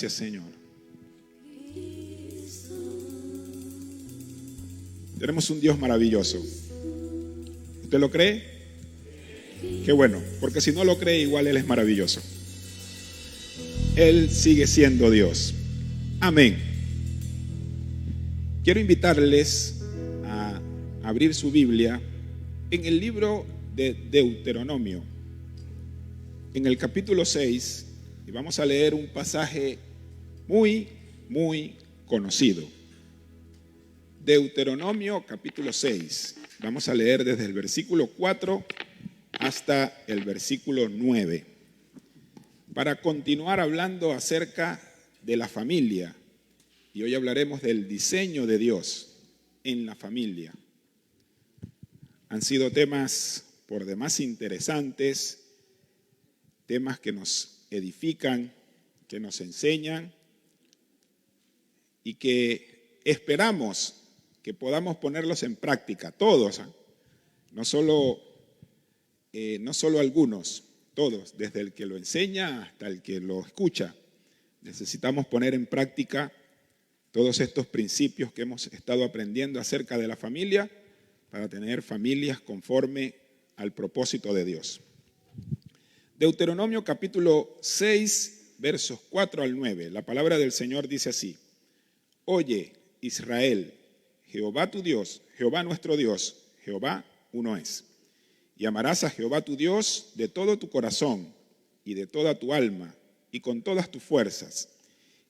Gracias, Señor. Tenemos un Dios maravilloso. ¿Usted lo cree? Qué bueno, porque si no lo cree, igual Él es maravilloso. Él sigue siendo Dios. Amén. Quiero invitarles a abrir su Biblia en el libro de Deuteronomio, en el capítulo 6, y vamos a leer un pasaje muy conocido. Deuteronomio capítulo 6. Vamos a leer desde el versículo 4 hasta el versículo 9. Para continuar hablando acerca de la familia. Y hoy hablaremos del diseño de Dios en la familia. Han sido temas por demás interesantes, temas que nos edifican, que nos enseñan y que esperamos que podamos ponerlos en práctica, todos, no solo algunos, todos, desde el que lo enseña hasta el que lo escucha. Necesitamos poner en práctica todos estos principios que hemos estado aprendiendo acerca de la familia para tener familias conforme al propósito de Dios. Deuteronomio capítulo 6, versos 4 al 9. La palabra del Señor dice así: Oye, Israel, Jehová tu Dios, Jehová nuestro Dios, Jehová uno es. Y amarás a Jehová tu Dios de todo tu corazón y de toda tu alma y con todas tus fuerzas.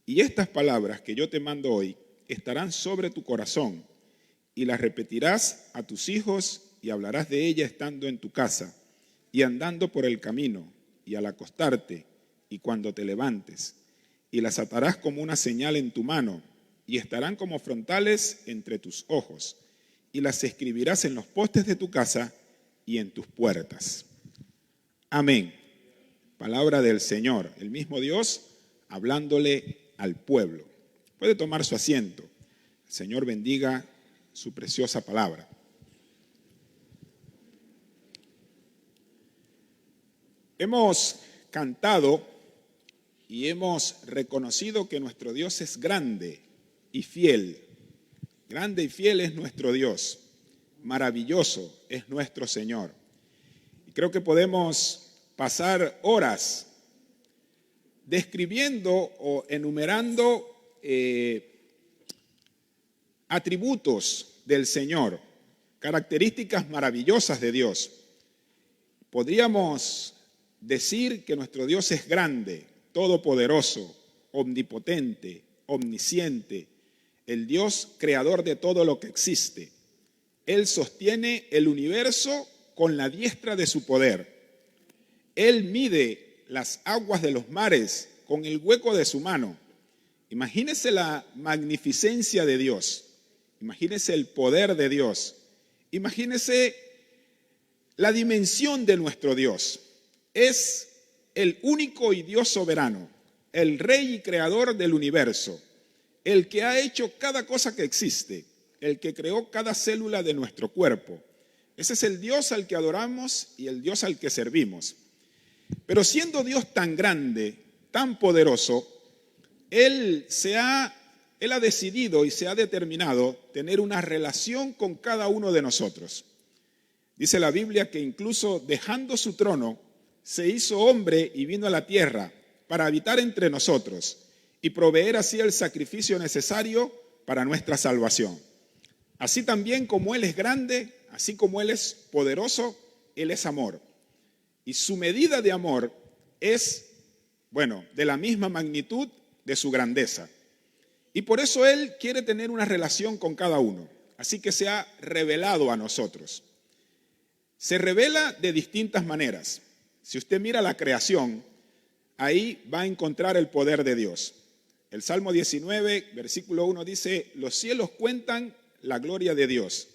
Y estas palabras que yo te mando hoy estarán sobre tu corazón y las repetirás a tus hijos y hablarás de ellas estando en tu casa y andando por el camino y al acostarte y cuando te levantes. Y las atarás como una señal en tu mano y estarán como frontales entre tus ojos. Y las escribirás en los postes de tu casa y en tus puertas. Amén. Palabra del Señor, el mismo Dios hablándole al pueblo. Puede tomar su asiento. El Señor bendiga su preciosa palabra. Hemos cantado y hemos reconocido que nuestro Dios es grande y fiel. Grande y fiel es nuestro Dios. Maravilloso es nuestro Señor. Y creo que podemos pasar horas describiendo o enumerando atributos del Señor, características maravillosas de Dios. Podríamos decir que nuestro Dios es grande, todopoderoso, omnipotente, omnisciente, el Dios creador de todo lo que existe. Él sostiene el universo con la diestra de su poder. Él mide las aguas de los mares con el hueco de su mano. Imagínese la magnificencia de Dios. Imagínese el poder de Dios. Imagínese la dimensión de nuestro Dios. Es el único y Dios soberano, el Rey y Creador del universo, el que ha hecho cada cosa que existe, el que creó cada célula de nuestro cuerpo. Ese es el Dios al que adoramos y el Dios al que servimos. Pero siendo Dios tan grande, tan poderoso, Él ha decidido y se ha determinado tener una relación con cada uno de nosotros. Dice la Biblia que incluso dejando su trono, se hizo hombre y vino a la tierra para habitar entre nosotros y proveer así el sacrificio necesario para nuestra salvación. Así también como Él es grande, así como Él es poderoso, Él es amor. Y su medida de amor es, de la misma magnitud de su grandeza. Y por eso Él quiere tener una relación con cada uno. Así que se ha revelado a nosotros. Se revela de distintas maneras. Si usted mira la creación, ahí va a encontrar el poder de Dios. El Salmo 19, versículo 1 dice: los cielos cuentan la gloria de Dios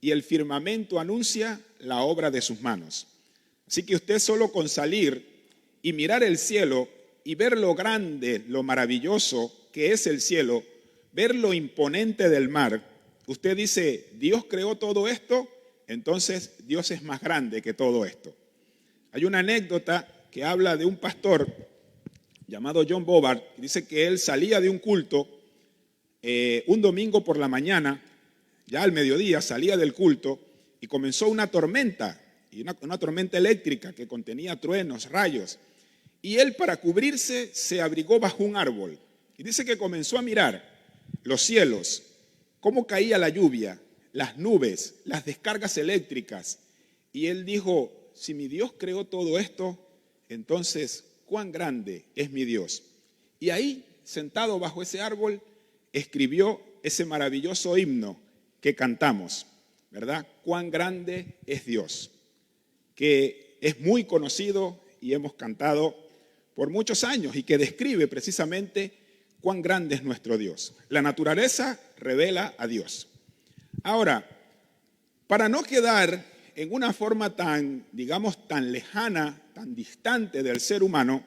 y el firmamento anuncia la obra de sus manos. Así que usted solo con salir y mirar el cielo y ver lo grande, lo maravilloso que es el cielo, ver lo imponente del mar, usted dice: Dios creó todo esto, entonces Dios es más grande que todo esto. Hay una anécdota que habla de un pastor llamado John Bobart, dice que él salía de un culto un domingo por la mañana, ya al mediodía salía del culto y comenzó una tormenta, y una tormenta eléctrica que contenía truenos, rayos. Y él, para cubrirse, se abrigó bajo un árbol. Y dice que comenzó a mirar los cielos, cómo caía la lluvia, las nubes, las descargas eléctricas. Y él dijo, si mi Dios creó todo esto, entonces, ¿cuán grande es mi Dios? Y ahí, sentado bajo ese árbol, escribió ese maravilloso himno que cantamos, ¿verdad? Cuán grande es Dios, que es muy conocido y hemos cantado por muchos años y que describe precisamente cuán grande es nuestro Dios. La naturaleza revela a Dios. Ahora, para no quedar en una forma tan, digamos, tan lejana, tan distante del ser humano,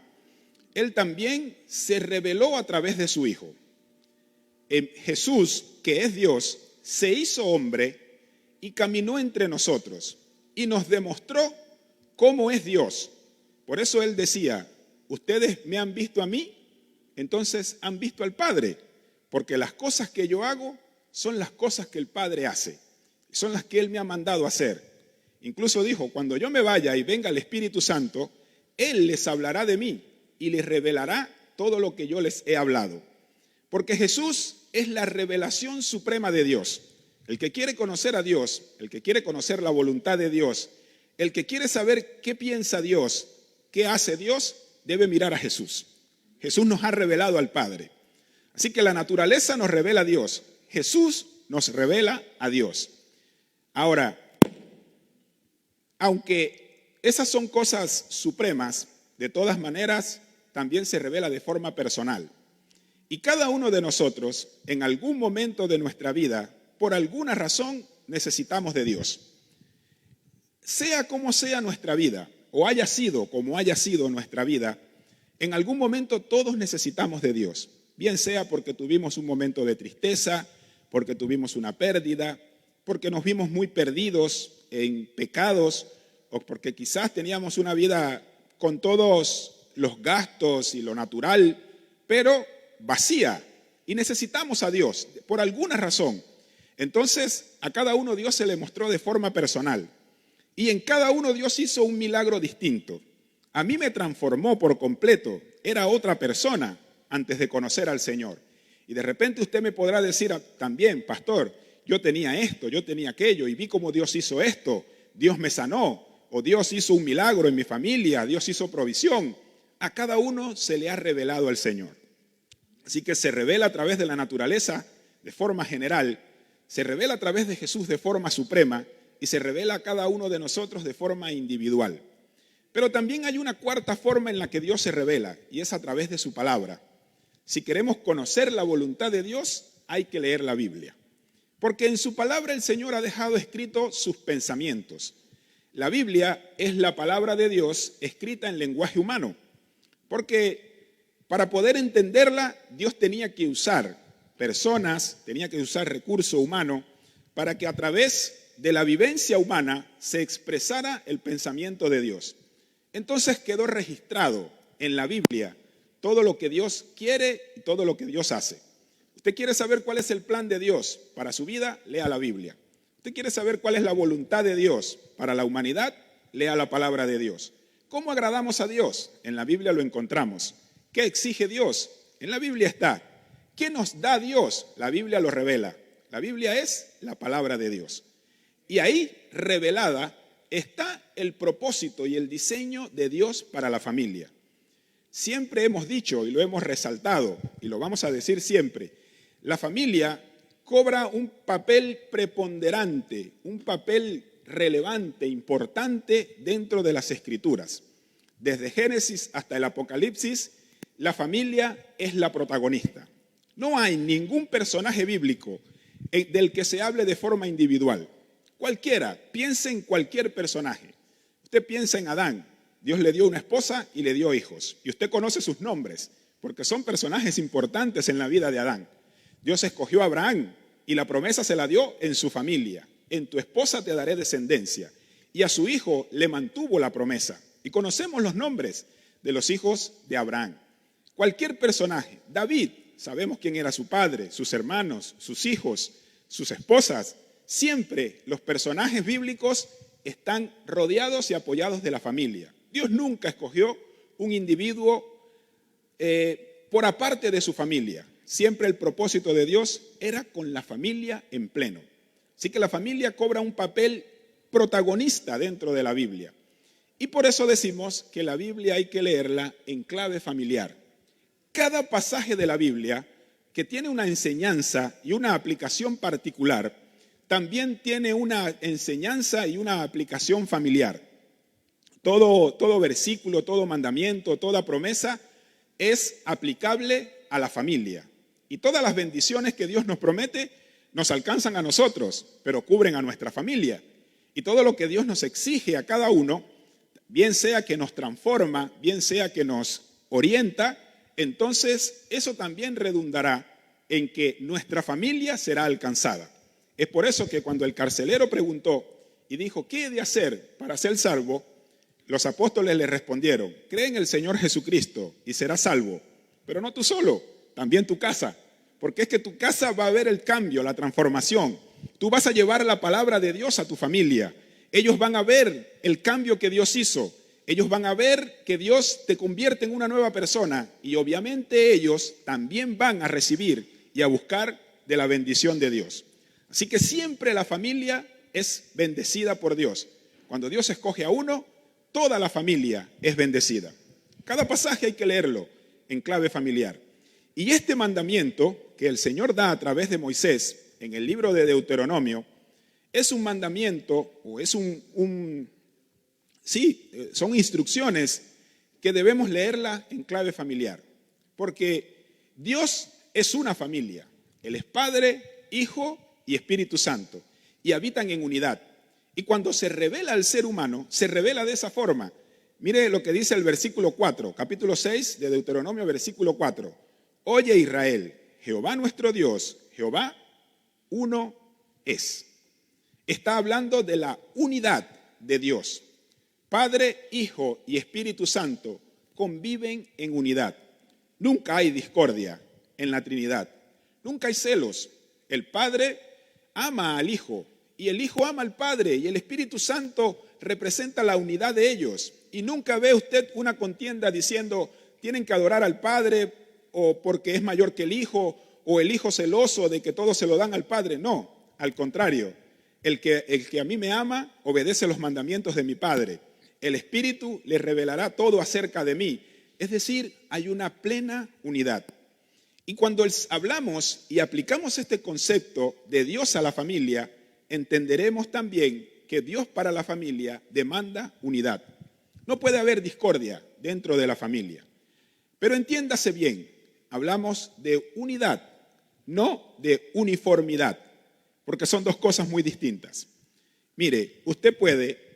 Él también se reveló a través de su Hijo. Jesús, que es Dios, se hizo hombre y caminó entre nosotros y nos demostró cómo es Dios. Por eso Él decía, ustedes me han visto a mí, entonces han visto al Padre, porque las cosas que yo hago son las cosas que el Padre hace, son las que Él me ha mandado hacer. Incluso dijo, cuando yo me vaya y venga el Espíritu Santo, Él les hablará de mí y les revelará todo lo que yo les he hablado. Porque Jesús es la revelación suprema de Dios. El que quiere conocer a Dios, el que quiere conocer la voluntad de Dios, el que quiere saber qué piensa Dios, qué hace Dios, debe mirar a Jesús. Jesús nos ha revelado al Padre. Así que la naturaleza nos revela a Dios. Jesús nos revela a Dios. Ahora, aunque esas son cosas supremas, de todas maneras también se revela de forma personal. Y cada uno de nosotros, en algún momento de nuestra vida, por alguna razón, necesitamos de Dios. Sea como sea nuestra vida, o haya sido como haya sido nuestra vida, en algún momento todos necesitamos de Dios. Bien sea porque tuvimos un momento de tristeza, porque tuvimos una pérdida, porque nos vimos muy perdidos en pecados, o porque quizás teníamos una vida con todos los gastos y lo natural, pero vacía, y necesitamos a Dios por alguna razón. Entonces, a cada uno Dios se le mostró de forma personal, y en cada uno Dios hizo un milagro distinto. A mí me transformó por completo, era otra persona antes de conocer al Señor. Y de repente usted me podrá decir también, pastor, yo tenía esto, yo tenía aquello, y vi cómo Dios hizo esto, Dios me sanó, o Dios hizo un milagro en mi familia, Dios hizo provisión. A cada uno se le ha revelado el Señor. Así que se revela a través de la naturaleza de forma general, se revela a través de Jesús de forma suprema y se revela a cada uno de nosotros de forma individual. Pero también hay una cuarta forma en la que Dios se revela y es a través de su palabra. Si queremos conocer la voluntad de Dios, hay que leer la Biblia. Porque en su palabra el Señor ha dejado escrito sus pensamientos. La Biblia es la palabra de Dios escrita en lenguaje humano. Porque para poder entenderla, Dios tenía que usar personas, tenía que usar recurso humano para que a través de la vivencia humana se expresara el pensamiento de Dios. Entonces quedó registrado en la Biblia todo lo que Dios quiere y todo lo que Dios hace. Usted quiere saber cuál es el plan de Dios para su vida, lea la Biblia. Usted quiere saber cuál es la voluntad de Dios para la humanidad, lea la palabra de Dios. ¿Cómo agradamos a Dios? En la Biblia lo encontramos. ¿Qué exige Dios? En la Biblia está. ¿Qué nos da Dios? La Biblia lo revela. La Biblia es la palabra de Dios. Y ahí, revelada, está el propósito y el diseño de Dios para la familia. Siempre hemos dicho y lo hemos resaltado y lo vamos a decir siempre, la familia cobra un papel preponderante, un papel relevante, importante dentro de las Escrituras. Desde Génesis hasta el Apocalipsis, la familia es la protagonista. No hay ningún personaje bíblico del que se hable de forma individual. Cualquiera, piense en cualquier personaje. Usted piensa en Adán, Dios le dio una esposa y le dio hijos. Y usted conoce sus nombres, porque son personajes importantes en la vida de Adán. Dios escogió a Abraham y la promesa se la dio en su familia. En tu esposa te daré descendencia. Y a su hijo le mantuvo la promesa. Y conocemos los nombres de los hijos de Abraham. Cualquier personaje. David, sabemos quién era su padre, sus hermanos, sus hijos, sus esposas. Siempre los personajes bíblicos están rodeados y apoyados de la familia. Dios nunca escogió un individuo por aparte de su familia. Siempre el propósito de Dios era con la familia en pleno. Así que la familia cobra un papel protagonista dentro de la Biblia. Y por eso decimos que la Biblia hay que leerla en clave familiar. Cada pasaje de la Biblia que tiene una enseñanza y una aplicación particular, también tiene una enseñanza y una aplicación familiar. Todo versículo, todo mandamiento, toda promesa es aplicable a la familia. Y todas las bendiciones que Dios nos promete nos alcanzan a nosotros, pero cubren a nuestra familia. Y todo lo que Dios nos exige a cada uno, bien sea que nos transforma, bien sea que nos orienta, entonces eso también redundará en que nuestra familia será alcanzada. Es por eso que cuando el carcelero preguntó y dijo, ¿qué he de hacer para ser salvo? Los apóstoles le respondieron, cree en el Señor Jesucristo y serás salvo, pero no tú solo, también tu casa, porque es que tu casa va a ver el cambio, la transformación. Tú vas a llevar la palabra de Dios a tu familia. Ellos van a ver el cambio que Dios hizo. Ellos van a ver que Dios te convierte en una nueva persona y obviamente ellos también van a recibir y a buscar de la bendición de Dios. Así que siempre la familia es bendecida por Dios. Cuando Dios escoge a uno, toda la familia es bendecida. Cada pasaje hay que leerlo en clave familiar. Y este mandamiento que el Señor da a través de Moisés en el libro de Deuteronomio es un mandamiento o es son instrucciones que debemos leerla en clave familiar. Porque Dios es una familia. Él es Padre, Hijo y Espíritu Santo. Y habitan en unidad. Y cuando se revela al ser humano, se revela de esa forma. Mire lo que dice el versículo 4, capítulo 6 de Deuteronomio, versículo 4. Oye Israel, Jehová nuestro Dios, Jehová uno es. Está hablando de la unidad de Dios. Padre, Hijo y Espíritu Santo conviven en unidad. Nunca hay discordia en la Trinidad. Nunca hay celos. El Padre ama al Hijo y el Hijo ama al Padre y el Espíritu Santo representa la unidad de ellos. Y nunca ve usted una contienda diciendo tienen que adorar al Padre o porque es mayor que el Hijo o el Hijo celoso de que todo se lo dan al Padre. No, al contrario. El que a mí me ama obedece los mandamientos de mi Padre. El Espíritu le revelará todo acerca de mí. Es decir, hay una plena unidad. Y cuando hablamos y aplicamos este concepto de Dios a la familia, entenderemos también que Dios para la familia demanda unidad. No puede haber discordia dentro de la familia. Pero entiéndase bien, hablamos de unidad, no de uniformidad, porque son dos cosas muy distintas. Mire, usted puede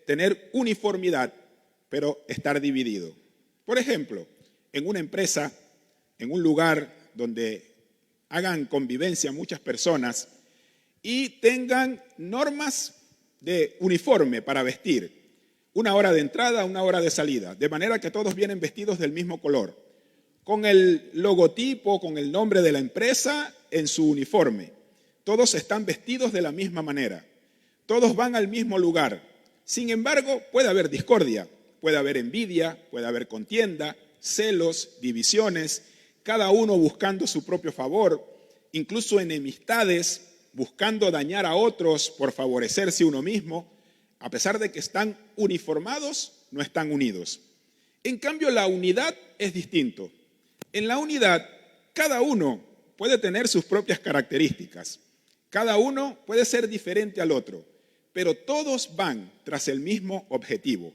tener uniformidad, pero estar dividido. Por ejemplo, en una empresa, en un lugar donde hagan convivencia muchas personas y tengan normas de uniforme para vestir, una hora de entrada, una hora de salida, de manera que todos vienen vestidos del mismo color, con el logotipo, con el nombre de la empresa en su uniforme. Todos están vestidos de la misma manera, todos van al mismo lugar. Sin embargo, puede haber discordia, puede haber envidia, puede haber contienda, celos, divisiones, cada uno buscando su propio favor, incluso enemistades, buscando dañar a otros por favorecerse uno mismo. A pesar de que están uniformados, no están unidos. En cambio, la unidad es distinto. En la unidad, cada uno puede tener sus propias características. Cada uno puede ser diferente al otro, pero todos van tras el mismo objetivo.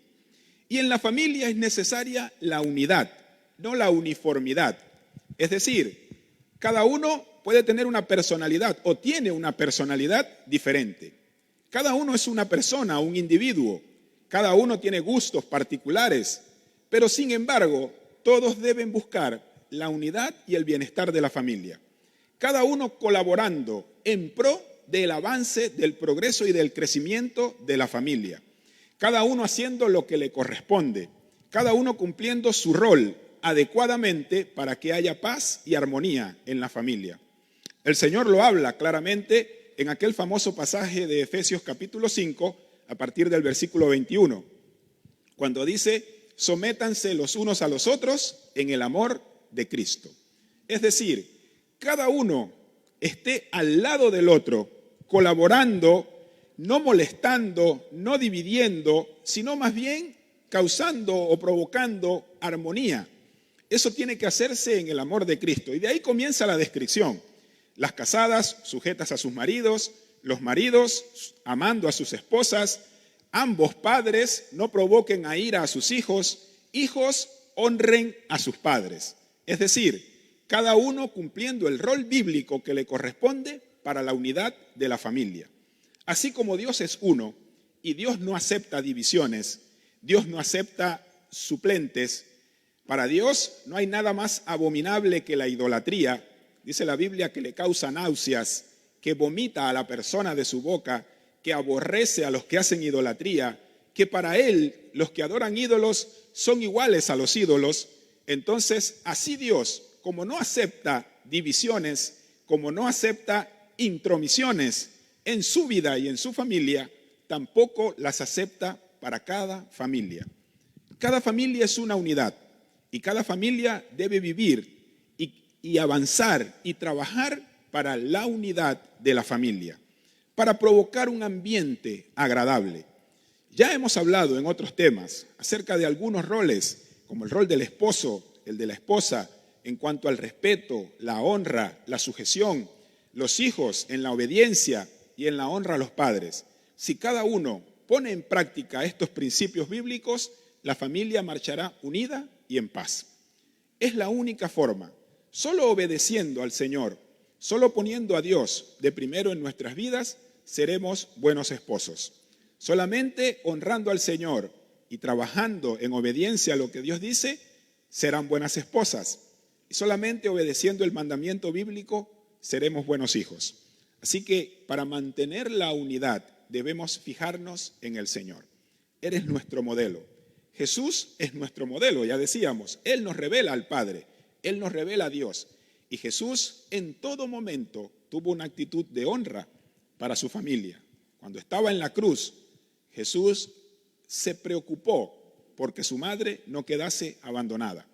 Y en la familia es necesaria la unidad, no la uniformidad. Es decir, cada uno puede tener una personalidad o tiene una personalidad diferente. Cada uno es una persona, un individuo. Cada uno tiene gustos particulares. Pero sin embargo, todos deben buscar la unidad y el bienestar de la familia. Cada uno colaborando en pro del avance, del progreso y del crecimiento de la familia. Cada uno haciendo lo que le corresponde. Cada uno cumpliendo su rol adecuadamente para que haya paz y armonía en la familia. El Señor lo habla claramente en aquel famoso pasaje de Efesios capítulo 5, a partir del versículo 21, cuando dice: sométanse los unos a los otros en el amor de Cristo. Es decir, cada uno esté al lado del otro, colaborando, no molestando, no dividiendo, sino más bien causando o provocando armonía. Eso tiene que hacerse en el amor de Cristo. Y de ahí comienza la descripción. Las casadas sujetas a sus maridos, los maridos amando a sus esposas, ambos padres no provoquen a ira a sus hijos, hijos honren a sus padres. Es decir, cada uno cumpliendo el rol bíblico que le corresponde para la unidad de la familia. Así como Dios es uno y Dios no acepta divisiones, Dios no acepta suplentes. Para Dios no hay nada más abominable que la idolatría. Dice la Biblia que le causa náuseas, que vomita a la persona de su boca, que aborrece a los que hacen idolatría, que para Él los que adoran ídolos son iguales a los ídolos. Entonces, así Dios, como no acepta divisiones, como no acepta intromisiones en su vida y en su familia, tampoco las acepta para cada familia. Cada familia es una unidad y cada familia debe vivir y avanzar y trabajar para la unidad de la familia, para provocar un ambiente agradable. Ya hemos hablado en otros temas acerca de algunos roles, como el rol del esposo, el de la esposa, en cuanto al respeto, la honra, la sujeción, los hijos en la obediencia y en la honra a los padres. Si cada uno pone en práctica estos principios bíblicos, la familia marchará unida y en paz. Es la única forma. Solo obedeciendo al Señor, solo poniendo a Dios de primero en nuestras vidas, seremos buenos esposos. Solamente honrando al Señor y trabajando en obediencia a lo que Dios dice, serán buenas esposas. Y solamente obedeciendo el mandamiento bíblico, seremos buenos hijos. Así que para mantener la unidad debemos fijarnos en el Señor. Eres nuestro modelo. Jesús es nuestro modelo, ya decíamos. Él nos revela al Padre, Él nos revela a Dios. Y Jesús en todo momento tuvo una actitud de honra para su familia. Cuando estaba en la cruz, Jesús se preocupó porque su madre no quedase abandonada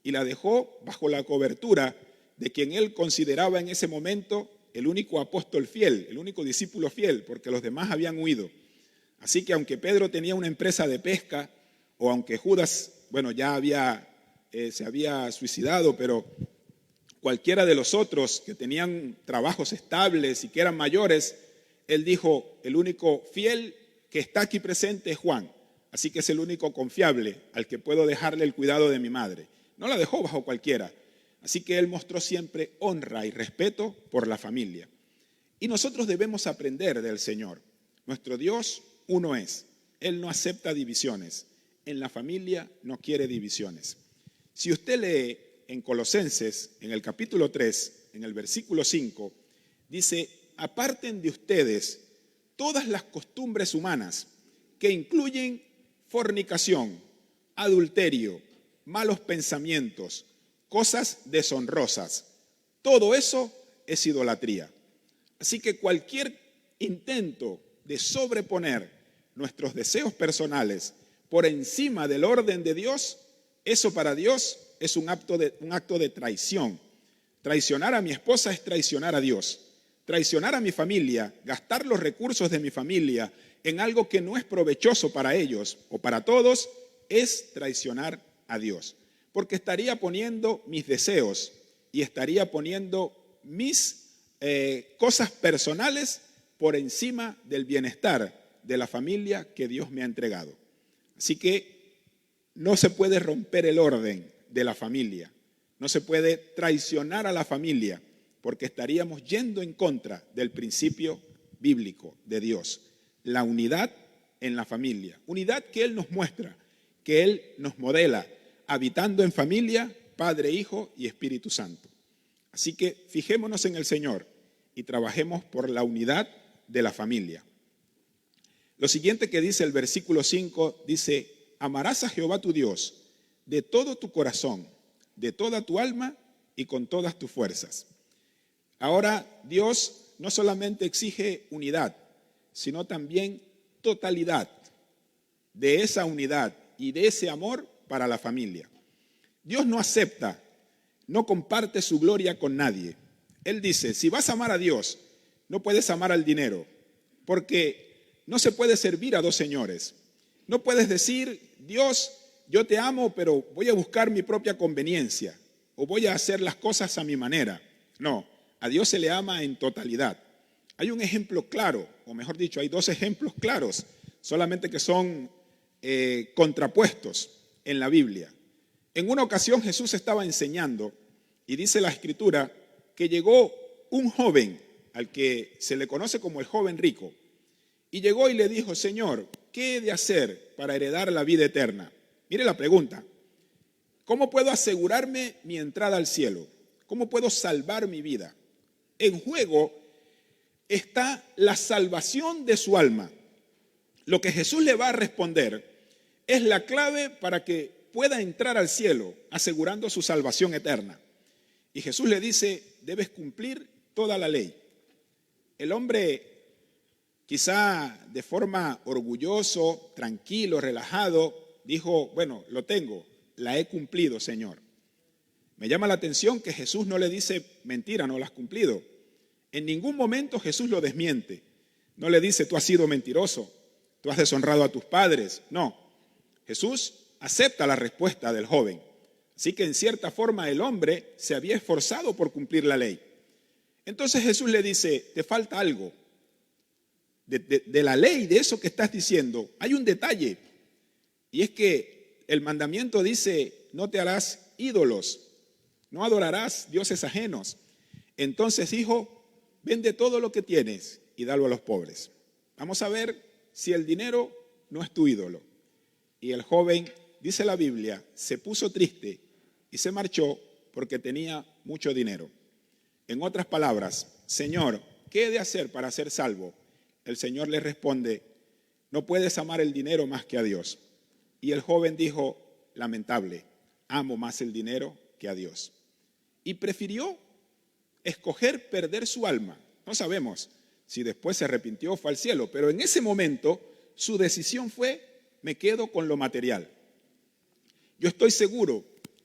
y la dejó bajo la cobertura de quien él consideraba en ese momento el único apóstol fiel, el único discípulo fiel, porque los demás habían huido. Así que aunque Pedro tenía una empresa de pesca, o aunque Judas, ya se había suicidado, pero cualquiera de los otros que tenían trabajos estables y que eran mayores, él dijo: el único fiel que está aquí presente es Juan, así que es el único confiable al que puedo dejarle el cuidado de mi madre. No la dejó bajo cualquiera. Así que él mostró siempre honra y respeto por la familia. Y nosotros debemos aprender del Señor. Nuestro Dios uno es. Él no acepta divisiones. En la familia no quiere divisiones. Si usted lee en Colosenses, en el capítulo 3, en el versículo 5, dice: aparten de ustedes todas las costumbres humanas que incluyen fornicación, adulterio, malos pensamientos, cosas deshonrosas. Todo eso es idolatría. Así que cualquier intento de sobreponer nuestros deseos personales por encima del orden de Dios, eso para Dios es un acto de traición. Traicionar a mi esposa es traicionar a Dios. Traicionar a mi familia, gastar los recursos de mi familia en algo que no es provechoso para ellos o para todos, es traicionar a Dios. Porque estaría poniendo mis deseos y estaría poniendo mis cosas personales por encima del bienestar de la familia que Dios me ha entregado. Así que no se puede romper el orden de la familia, no se puede traicionar a la familia, porque estaríamos yendo en contra del principio bíblico de Dios, la unidad en la familia, unidad que Él nos muestra, que Él nos modela, habitando en familia, Padre, Hijo y Espíritu Santo. Así que fijémonos en el Señor y trabajemos por la unidad de la familia. Lo siguiente que dice el versículo 5, dice: amarás a Jehová tu Dios de todo tu corazón, de toda tu alma y con todas tus fuerzas. Ahora, Dios no solamente exige unidad, sino también totalidad de esa unidad y de ese amor para la familia. Dios no acepta, no comparte su gloria con nadie. Él dice, si vas a amar a Dios, no puedes amar al dinero, porque no se puede servir a dos señores. No puedes decir, Dios, yo te amo, pero voy a buscar mi propia conveniencia, o voy a hacer las cosas a mi manera. No, a Dios se le ama en totalidad. Hay un ejemplo claro, o mejor dicho, hay dos ejemplos claros, solamente que son contrapuestos en la Biblia. En una ocasión Jesús estaba enseñando y dice la Escritura que llegó un joven al que se le conoce como el joven rico y llegó y le dijo, Señor, ¿qué he de hacer para heredar la vida eterna? Mire la pregunta, ¿cómo puedo asegurarme mi entrada al cielo? ¿Cómo puedo salvar mi vida? En juego está la salvación de su alma. Lo que Jesús le va a responder es la clave para que pueda entrar al cielo, asegurando su salvación eterna. Y Jesús le dice, debes cumplir toda la ley. El hombre, quizá de forma orgulloso, tranquilo, relajado, dijo, bueno, lo tengo, la he cumplido, Señor. Me llama la atención que Jesús no le dice, mentira, no la has cumplido. En ningún momento Jesús lo desmiente. No le dice, tú has sido mentiroso, tú has deshonrado a tus padres. No, Jesús acepta la respuesta del joven. Así que en cierta forma el hombre se había esforzado por cumplir la ley. Entonces Jesús le dice, te falta algo. De la ley, de eso que estás diciendo, hay un detalle. Y es que el mandamiento dice, no te harás ídolos, no adorarás dioses ajenos. Entonces, hijo, vende todo lo que tienes y dalo a los pobres. Vamos a ver si el dinero no es tu ídolo. Y el joven, dice la Biblia, se puso triste y se marchó porque tenía mucho dinero. En otras palabras, Señor, ¿qué he de hacer para ser salvo? El Señor le responde, no puedes amar el dinero más que a Dios. Y el joven dijo, lamentable, amo más el dinero que a Dios. Y prefirió escoger perder su alma. No sabemos si después se arrepintió o fue al cielo, pero en ese momento su decisión fue, me quedo con lo material. Yo estoy seguro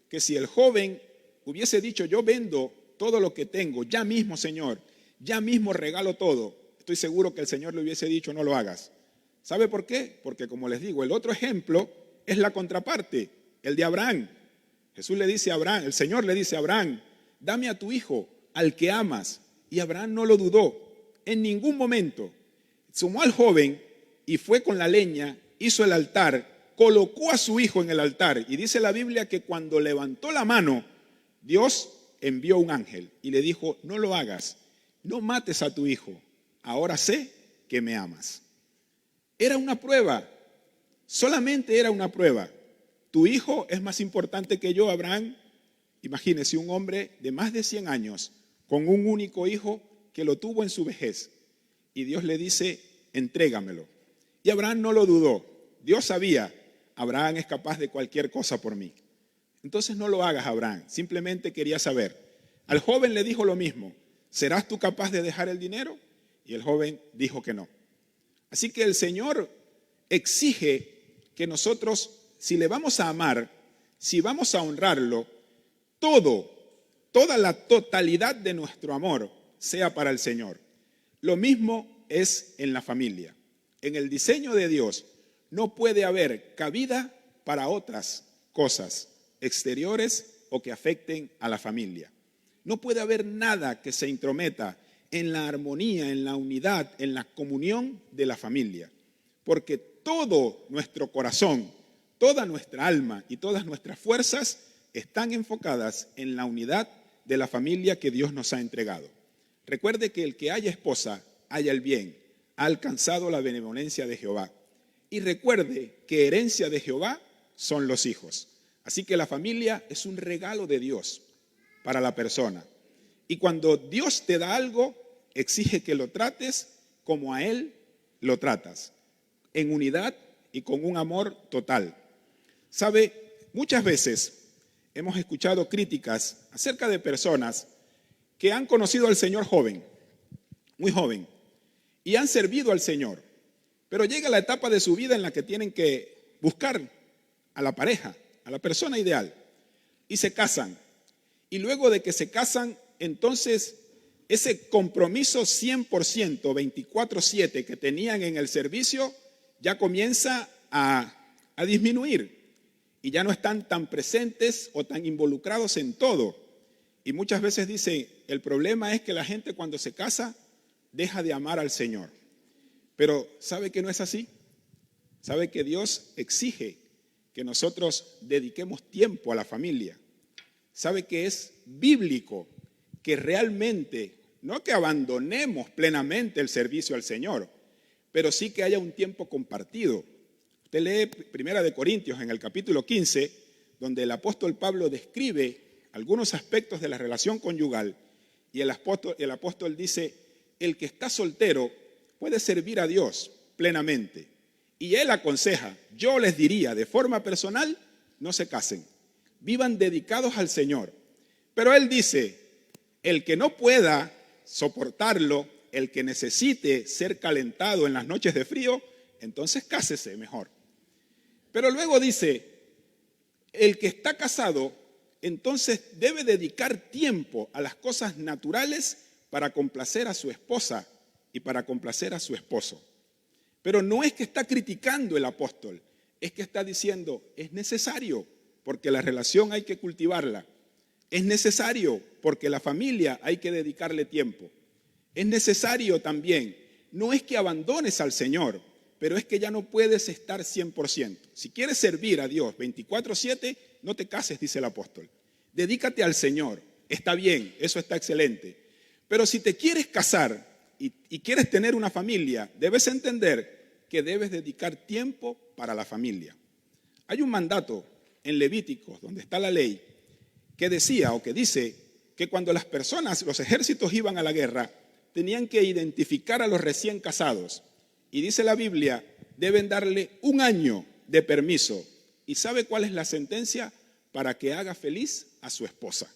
que si el joven hubiese dicho, yo vendo todo lo que tengo, ya mismo, Señor, ya mismo regalo todo, estoy seguro que el Señor le hubiese dicho, no lo hagas. ¿Sabe por qué? Porque como les digo, el otro ejemplo es la contraparte, el de Abraham. Jesús le dice a Abraham, el Señor le dice a Abraham, dame a tu hijo, al que amas. Y Abraham no lo dudó en ningún momento. Sumó al joven y fue con la leña, hizo el altar, colocó a su hijo en el altar. Y dice la Biblia que cuando levantó la mano, Dios envió un ángel y le dijo, no lo hagas, no mates a tu hijo, ahora sé que me amas. Era una prueba, solamente era una prueba. Tu hijo es más importante que yo, Abraham. Imagínese un hombre de más de 100 años con un único hijo que lo tuvo en su vejez. Y Dios le dice, entrégamelo. Y Abraham no lo dudó. Dios sabía, Abraham es capaz de cualquier cosa por mí. Entonces no lo hagas, Abraham. Simplemente quería saber. Al joven le dijo lo mismo. ¿Serás tú capaz de dejar el dinero? Y el joven dijo que no. Así que el Señor exige que nosotros, si le vamos a amar, si vamos a honrarlo, toda la totalidad de nuestro amor sea para el Señor. Lo mismo es en la familia. En el diseño de Dios no puede haber cabida para otras cosas exteriores o que afecten a la familia. No puede haber nada que se intrometa en la armonía, en la unidad, en la comunión de la familia. Porque todo nuestro corazón, toda nuestra alma y todas nuestras fuerzas están enfocadas en la unidad de la familia que Dios nos ha entregado. Recuerde que el que haya esposa, haya el bien, ha alcanzado la benevolencia de Jehová. Y recuerde que herencia de Jehová son los hijos. Así que la familia es un regalo de Dios para la persona. Y cuando Dios te da algo, exige que lo trates como a Él lo tratas, en unidad y con un amor total. ¿Sabe? Muchas veces hemos escuchado críticas acerca de personas que han conocido al Señor joven, muy joven, y han servido al Señor. Pero llega la etapa de su vida en la que tienen que buscar a la pareja, a la persona ideal, y se casan. Y luego de que se casan, entonces ese compromiso 100%, 24/7 que tenían en el servicio, ya comienza a disminuir. Y ya no están tan presentes o tan involucrados en todo. Y muchas veces dicen, el problema es que la gente cuando se casa deja de amar al Señor. Pero ¿sabe que no es así? ¿Sabe que Dios exige que nosotros dediquemos tiempo a la familia? ¿Sabe que es bíblico que realmente, no que abandonemos plenamente el servicio al Señor, pero sí que haya un tiempo compartido? Usted lee Primera de Corintios en el capítulo 15, donde el apóstol Pablo describe algunos aspectos de la relación conyugal, y el apóstol dice, el que está soltero puede servir a Dios plenamente. Y él aconseja, yo les diría de forma personal, no se casen, vivan dedicados al Señor. Pero él dice, el que no pueda soportarlo, el que necesite ser calentado en las noches de frío, entonces cásese mejor. Pero luego dice, el que está casado, entonces debe dedicar tiempo a las cosas naturales para complacer a su esposa y para complacer a su esposo. Pero no es que está criticando el apóstol, es que está diciendo, es necesario, porque la relación hay que cultivarla. Es necesario, porque la familia hay que dedicarle tiempo. Es necesario también, no es que abandones al Señor, pero es que ya no puedes estar 100%. Si quieres servir a Dios 24/7, no te cases, dice el apóstol. Dedícate al Señor, está bien, eso está excelente. Pero si te quieres casar y quieres tener una familia, debes entender que debes dedicar tiempo para la familia. Hay un mandato en Levíticos, donde está la ley, que decía o que dice que cuando las personas, los ejércitos iban a la guerra, tenían que identificar a los recién casados. Y dice la Biblia, deben darle 1 año de permiso. ¿Y sabe cuál es la sentencia? Para que haga feliz a su esposa.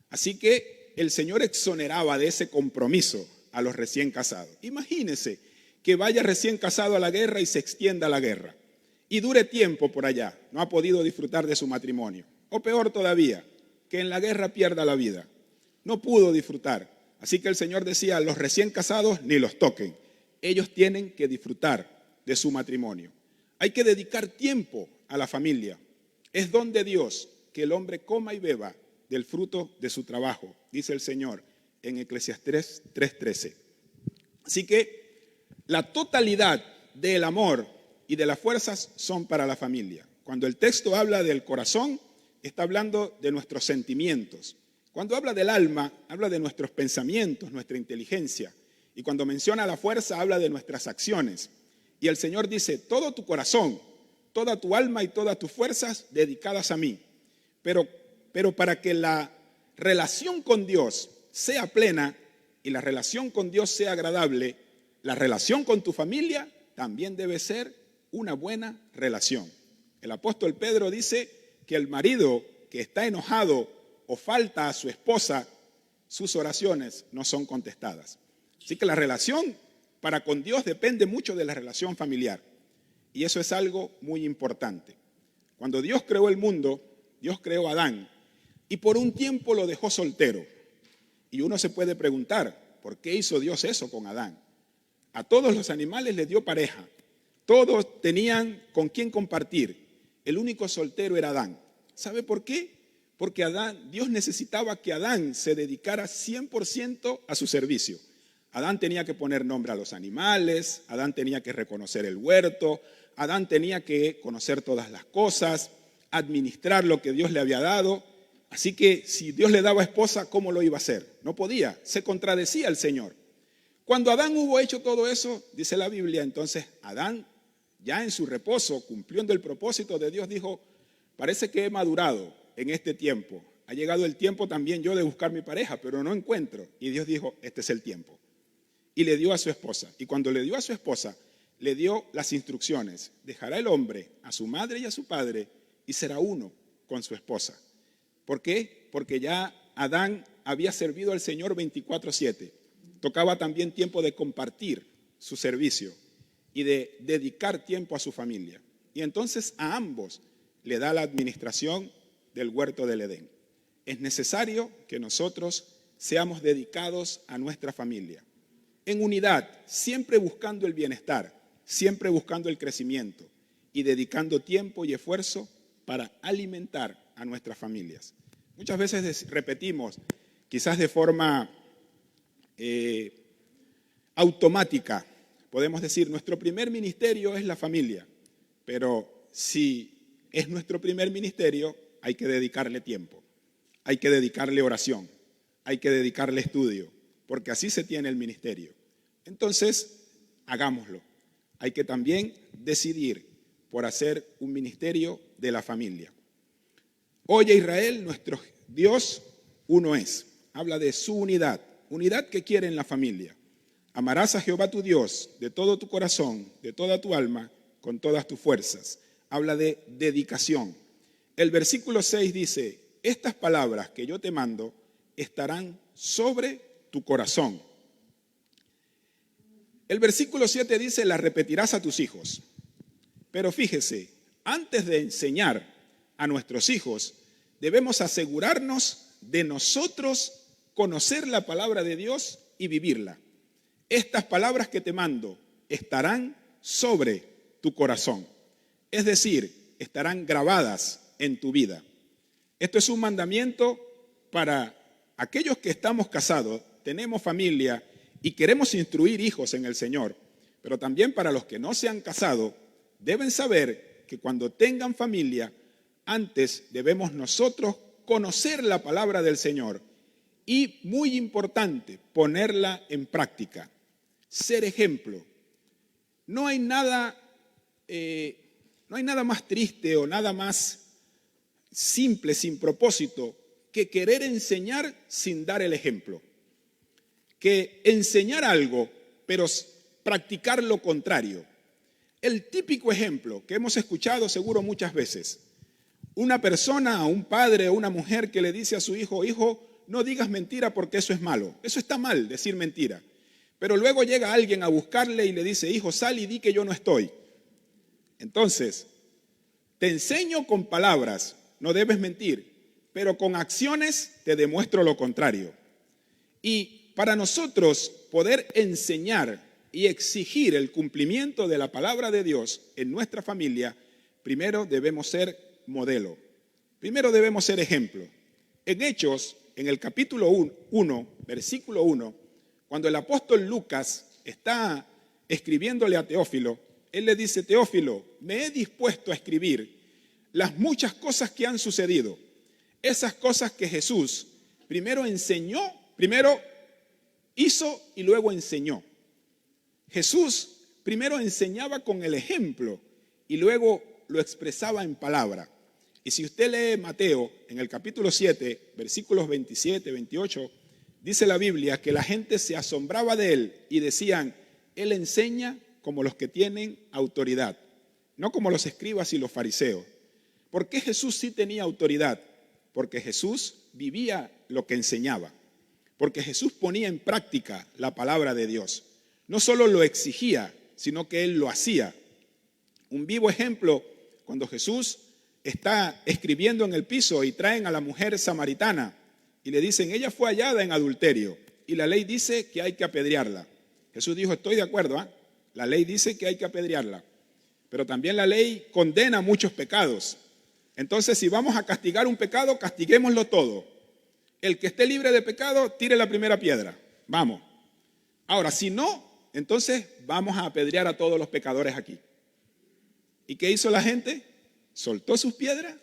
Así que el Señor exoneraba de ese compromiso a los recién casados. Imagínese que vaya recién casado a la guerra y se extienda la guerra. Y dure tiempo por allá, no ha podido disfrutar de su matrimonio. O peor todavía, que en la guerra pierda la vida. No pudo disfrutar. Así que el Señor decía, los recién casados ni los toquen. Ellos tienen que disfrutar de su matrimonio. Hay que dedicar tiempo a la familia. Es don de Dios que el hombre coma y beba del fruto de su trabajo, dice el Señor en Eclesiastés 3:13. Así que la totalidad del amor y de las fuerzas son para la familia. Cuando el texto habla del corazón, está hablando de nuestros sentimientos. Cuando habla del alma, habla de nuestros pensamientos, nuestra inteligencia. Y cuando menciona la fuerza, habla de nuestras acciones. Y el Señor dice, todo tu corazón, toda tu alma y todas tus fuerzas dedicadas a mí. Pero para que la relación con Dios sea plena y la relación con Dios sea agradable, la relación con tu familia también debe ser una buena relación. El apóstol Pedro dice que el marido que está enojado o falta a su esposa, sus oraciones no son contestadas. Así que la relación para con Dios depende mucho de la relación familiar. Y eso es algo muy importante. Cuando Dios creó el mundo, Dios creó a Adán y por un tiempo lo dejó soltero. Y uno se puede preguntar, ¿por qué hizo Dios eso con Adán? A todos los animales les dio pareja. Todos tenían con quién compartir. El único soltero era Adán. ¿Sabe por qué? Porque Dios necesitaba que Adán se dedicara 100% a su servicio. Adán tenía que poner nombre a los animales, Adán tenía que reconocer el huerto, Adán tenía que conocer todas las cosas, administrar lo que Dios le había dado. Así que si Dios le daba esposa, ¿cómo lo iba a hacer? No podía, se contradecía el Señor. Cuando Adán hubo hecho todo eso, dice la Biblia, entonces Adán, ya en su reposo, cumpliendo el propósito de Dios, dijo, parece que he madurado en este tiempo. Ha llegado el tiempo también yo de buscar mi pareja, pero no encuentro. Y Dios dijo, este es el tiempo. Y le dio a su esposa. Y cuando le dio a su esposa, le dio las instrucciones. Dejará el hombre a su madre y a su padre y será uno con su esposa. ¿Por qué? Porque ya Adán había servido al Señor 24/7. Tocaba también tiempo de compartir su servicio y de dedicar tiempo a su familia. Y entonces a ambos le da la administración del huerto del Edén. Es necesario que nosotros seamos dedicados a nuestra familia, en unidad, siempre buscando el bienestar, siempre buscando el crecimiento y dedicando tiempo y esfuerzo para alimentar a nuestras familias. Muchas veces repetimos, quizás de forma automática, podemos decir, nuestro primer ministerio es la familia, pero si es nuestro primer ministerio, hay que dedicarle tiempo, hay que dedicarle oración, hay que dedicarle estudio, porque así se tiene el ministerio. Entonces, hagámoslo. Hay que también decidir por hacer un ministerio de la familia. Oye Israel, nuestro Dios uno es. Habla de su unidad, unidad que quiere en la familia. Amarás a Jehová tu Dios de todo tu corazón, de toda tu alma, con todas tus fuerzas. Habla de dedicación. El versículo 6 dice, estas palabras que yo te mando estarán sobre tu corazón. El versículo 7 dice, las repetirás a tus hijos. Pero fíjese, antes de enseñar a nuestros hijos, debemos asegurarnos de nosotros conocer la palabra de Dios y vivirla. Estas palabras que te mando estarán sobre tu corazón. Es decir, estarán grabadas en tu vida. Esto es un mandamiento para aquellos que estamos casados, tenemos familia y queremos instruir hijos en el Señor, pero también para los que no se han casado, deben saber que cuando tengan familia, antes debemos nosotros conocer la palabra del Señor y, muy importante, ponerla en práctica, ser ejemplo. No hay nada más triste o nada más simple, sin propósito, que querer enseñar sin dar el ejemplo. Que enseñar algo, pero practicar lo contrario. El típico ejemplo que hemos escuchado seguro muchas veces. Una persona, un padre o una mujer que le dice a su hijo, hijo, no digas mentira porque eso es malo. Eso está mal, decir mentira. Pero luego llega alguien a buscarle y le dice, hijo, sal y di que yo no estoy. Entonces, te enseño con palabras, no debes mentir, pero con acciones te demuestro lo contrario. Y para nosotros poder enseñar y exigir el cumplimiento de la palabra de Dios en nuestra familia, primero debemos ser modelo. Primero debemos ser ejemplo. En Hechos, en el capítulo 1, versículo 1, cuando el apóstol Lucas está escribiéndole a Teófilo, él le dice, Teófilo, me he dispuesto a escribir las muchas cosas que han sucedido. Esas cosas que Jesús primero hizo y luego enseñó. Jesús primero enseñaba con el ejemplo y luego lo expresaba en palabra. Y si usted lee Mateo en el capítulo 7, versículos 27, 28, dice la Biblia que la gente se asombraba de él y decían, él enseña como los que tienen autoridad, no como los escribas y los fariseos. ¿Por qué Jesús sí tenía autoridad? Porque Jesús vivía lo que enseñaba. Porque Jesús ponía en práctica la palabra de Dios. No solo lo exigía, sino que Él lo hacía. Un vivo ejemplo, cuando Jesús está escribiendo en el piso y traen a la mujer samaritana y le dicen, ella fue hallada en adulterio y la ley dice que hay que apedrearla. Jesús dijo, estoy de acuerdo, la ley dice que hay que apedrearla, pero también la ley condena muchos pecados. Entonces, si vamos a castigar un pecado, castiguémoslo todo. El que esté libre de pecado, tire la primera piedra. Vamos. Ahora, si no, entonces vamos a apedrear a todos los pecadores aquí. ¿Y qué hizo la gente? Soltó sus piedras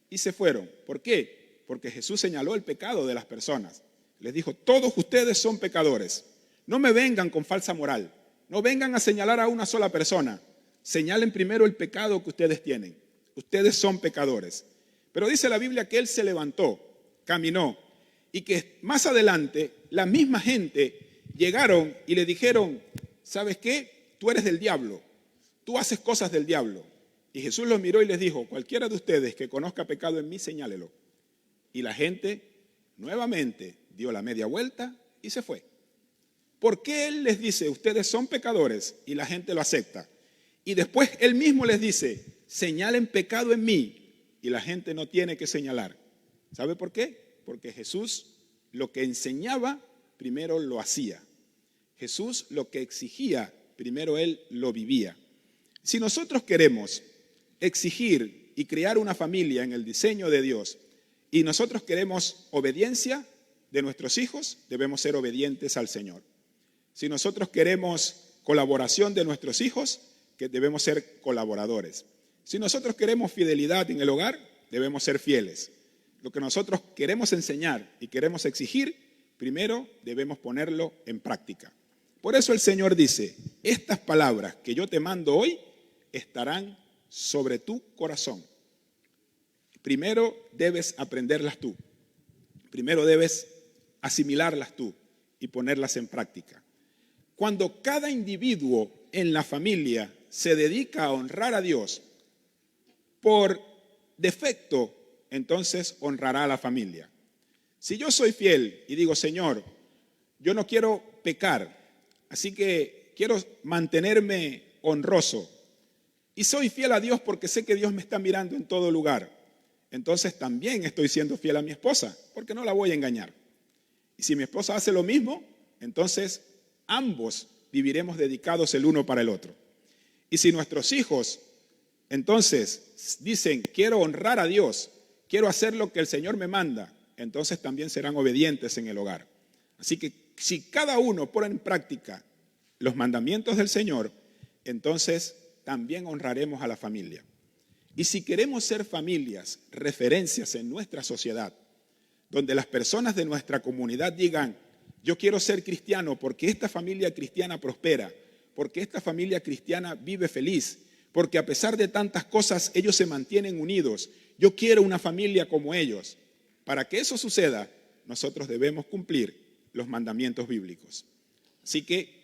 y se fueron. ¿Por qué? Porque Jesús señaló el pecado de las personas. Les dijo, todos ustedes son pecadores. No me vengan con falsa moral. No vengan a señalar a una sola persona. Señalen primero el pecado que ustedes tienen. Ustedes son pecadores. Pero dice la Biblia que Él se levantó, caminó, y que más adelante la misma gente llegaron y le dijeron, ¿sabes qué? Tú eres del diablo, tú haces cosas del diablo. Y Jesús los miró y les dijo, cualquiera de ustedes que conozca pecado en mí, señálelo. y la gente nuevamente dio la media vuelta y se fue. ¿Por qué Él les dice, ustedes son pecadores y la gente lo acepta? Y después Él mismo les dice, señalen pecado en mí y la gente no tiene que señalar. ¿Sabe por qué? Porque Jesús lo que enseñaba, primero lo hacía. Jesús lo que exigía, primero Él lo vivía. Si nosotros queremos exigir y crear una familia en el diseño de Dios y nosotros queremos obediencia de nuestros hijos, debemos ser obedientes al Señor. Si nosotros queremos colaboración de nuestros hijos, que debemos ser colaboradores. Si nosotros queremos fidelidad en el hogar, debemos ser fieles. Lo que nosotros queremos enseñar y queremos exigir, primero debemos ponerlo en práctica. Por eso el Señor dice, estas palabras que yo te mando hoy estarán sobre tu corazón. Primero debes aprenderlas tú. Primero debes asimilarlas tú y ponerlas en práctica. Cuando cada individuo en la familia se dedica a honrar a Dios, por defecto, entonces honrará a la familia. Si yo soy fiel y digo, Señor, yo no quiero pecar, así que quiero mantenerme honroso, y soy fiel a Dios porque sé que Dios me está mirando en todo lugar, entonces también estoy siendo fiel a mi esposa, porque no la voy a engañar. Y si mi esposa hace lo mismo, entonces ambos viviremos dedicados el uno para el otro. Y si nuestros hijos entonces dicen, quiero honrar a Dios, quiero hacer lo que el Señor me manda, entonces también serán obedientes en el hogar. Así que si cada uno pone en práctica los mandamientos del Señor, entonces también honraremos a la familia. Y si queremos ser familias, referencias en nuestra sociedad, donde las personas de nuestra comunidad digan, yo quiero ser cristiano porque esta familia cristiana prospera, porque esta familia cristiana vive feliz, porque a pesar de tantas cosas ellos se mantienen unidos, yo quiero una familia como ellos. Para que eso suceda, nosotros debemos cumplir los mandamientos bíblicos. Así que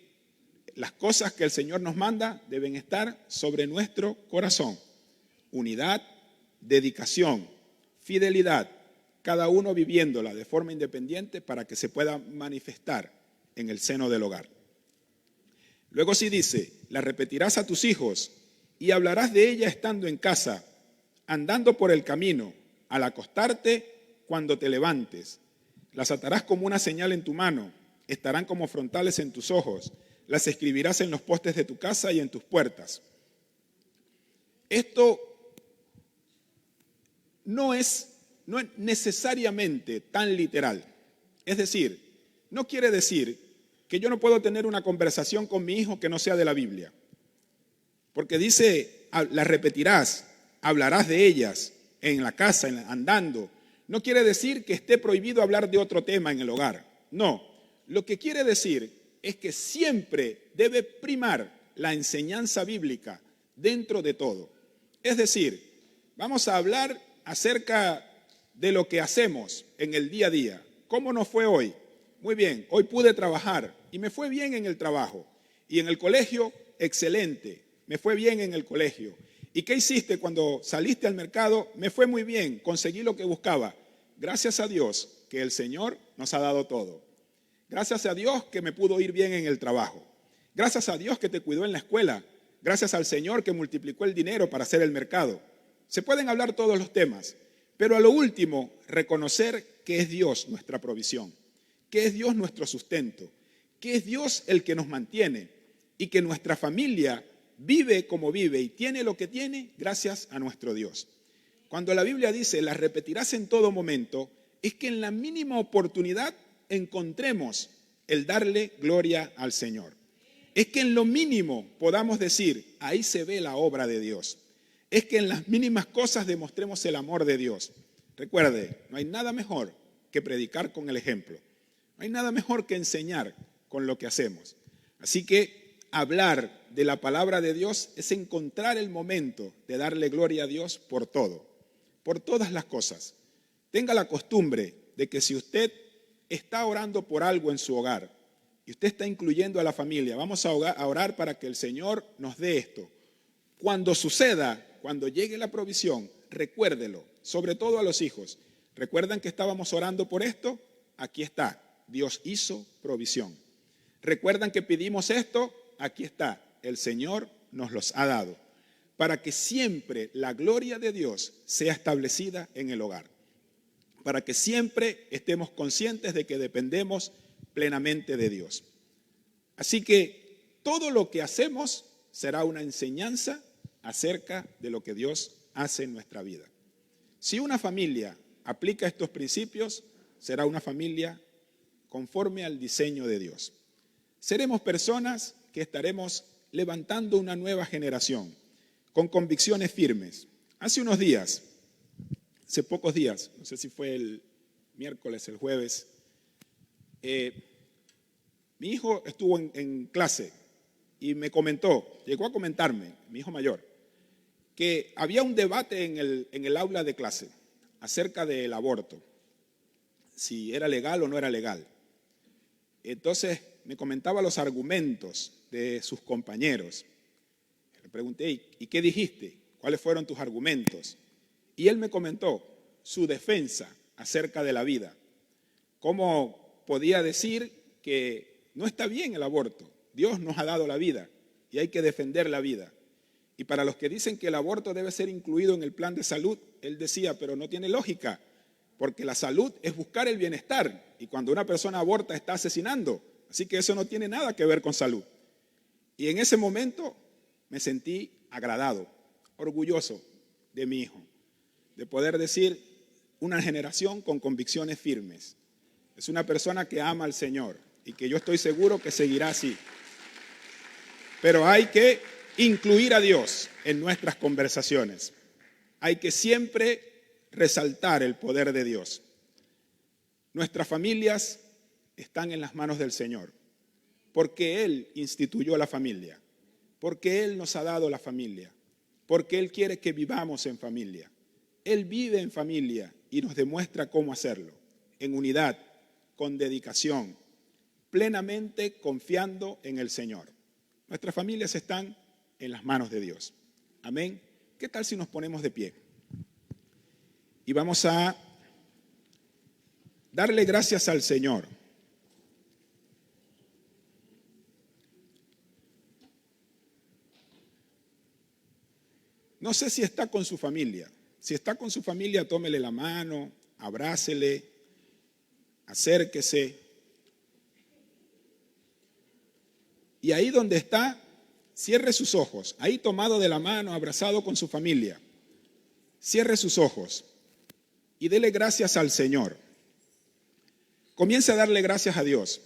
las cosas que el Señor nos manda deben estar sobre nuestro corazón. Unidad, dedicación, fidelidad, cada uno viviéndola de forma independiente para que se pueda manifestar en el seno del hogar. Luego sí dice, la repetirás a tus hijos y hablarás de ella estando en casa, andando por el camino, al acostarte, cuando te levantes. Las atarás como una señal en tu mano, estarán como frontales en tus ojos, las escribirás en los postes de tu casa y en tus puertas. Esto no es necesariamente tan literal. Es decir, no quiere decir que yo no puedo tener una conversación con mi hijo que no sea de la Biblia. Porque dice, las repetirás, hablarás de ellas en la casa, andando. No quiere decir que esté prohibido hablar de otro tema en el hogar. No, lo que quiere decir es que siempre debe primar la enseñanza bíblica dentro de todo. Es decir, vamos a hablar acerca de lo que hacemos en el día a día. ¿Cómo nos fue hoy? Muy bien, hoy pude trabajar y me fue bien en el trabajo. Y en el colegio, excelente, me fue bien en el colegio. ¿Y qué hiciste cuando saliste al mercado? Me fue muy bien, conseguí lo que buscaba. Gracias a Dios que el Señor nos ha dado todo. Gracias a Dios que me pudo ir bien en el trabajo. Gracias a Dios que te cuidó en la escuela. Gracias al Señor que multiplicó el dinero para hacer el mercado. Se pueden hablar todos los temas, pero a lo último, reconocer que es Dios nuestra provisión, que es Dios nuestro sustento, que es Dios el que nos mantiene y que nuestra familia vive como vive y tiene lo que tiene gracias a nuestro Dios. Cuando la Biblia dice, las repetirás en todo momento, es que en la mínima oportunidad encontremos el darle gloria al Señor. Es que en lo mínimo podamos decir, ahí se ve la obra de Dios. Es que en las mínimas cosas demostremos el amor de Dios. Recuerde, no hay nada mejor que predicar con el ejemplo. No hay nada mejor que enseñar con lo que hacemos. Así que hablar de la palabra de Dios es encontrar el momento de darle gloria a Dios por todo, por todas las cosas. Tenga la costumbre de que si usted está orando por algo en su hogar y usted está incluyendo a la familia, vamos a orar para que el Señor nos dé esto. Cuando suceda, cuando llegue la provisión, recuérdelo, sobre todo a los hijos, ¿Recuerdan que estábamos orando por esto? Aquí está. Dios hizo provisión. ¿Recuerdan que pedimos esto? Aquí está. El Señor nos los ha dado. Para que siempre la gloria de Dios sea establecida en el hogar. Para que siempre estemos conscientes de que dependemos plenamente de Dios. Así que todo lo que hacemos será una enseñanza acerca de lo que Dios hace en nuestra vida. Si una familia aplica estos principios, será una familia conforme al diseño de Dios. Seremos personas que estaremos levantando una nueva generación con convicciones firmes. Hace pocos días, no sé si fue el miércoles, el jueves, mi hijo estuvo en clase y me comentó, llegó a comentarme, mi hijo mayor, que había un debate en el aula de clase acerca del aborto, si era legal o no era legal. Entonces me comentaba los argumentos de sus compañeros. Le pregunté, ¿y qué dijiste? ¿Cuáles fueron tus argumentos? Y él me comentó su defensa acerca de la vida. ¿Cómo podía decir que no está bien el aborto? Dios nos ha dado la vida y hay que defender la vida. Y para los que dicen que el aborto debe ser incluido en el plan de salud, él decía, pero no tiene lógica, porque la salud es buscar el bienestar y cuando una persona aborta está asesinando, así que eso no tiene nada que ver con salud. Y en ese momento me sentí agradado, orgulloso de mi hijo, de poder decir una generación con convicciones firmes. Es una persona que ama al Señor y que yo estoy seguro que seguirá así. Pero hay que incluir a Dios en nuestras conversaciones. Hay que siempre resaltar el poder de Dios. Nuestras familias están en las manos del Señor, porque Él instituyó la familia, porque Él nos ha dado la familia, porque Él quiere que vivamos en familia. Él vive en familia y nos demuestra cómo hacerlo, en unidad, con dedicación, plenamente confiando en el Señor. Nuestras familias están en las manos de Dios. Amén. ¿Qué tal si nos ponemos de pie? Y vamos a darle gracias al Señor. No sé si está con su familia. Si está con su familia, tómele la mano, abrácele, acérquese. Y ahí donde está, cierre sus ojos. Ahí tomado de la mano, abrazado con su familia. Cierre sus ojos y dele gracias al Señor. Comience a darle gracias a Dios.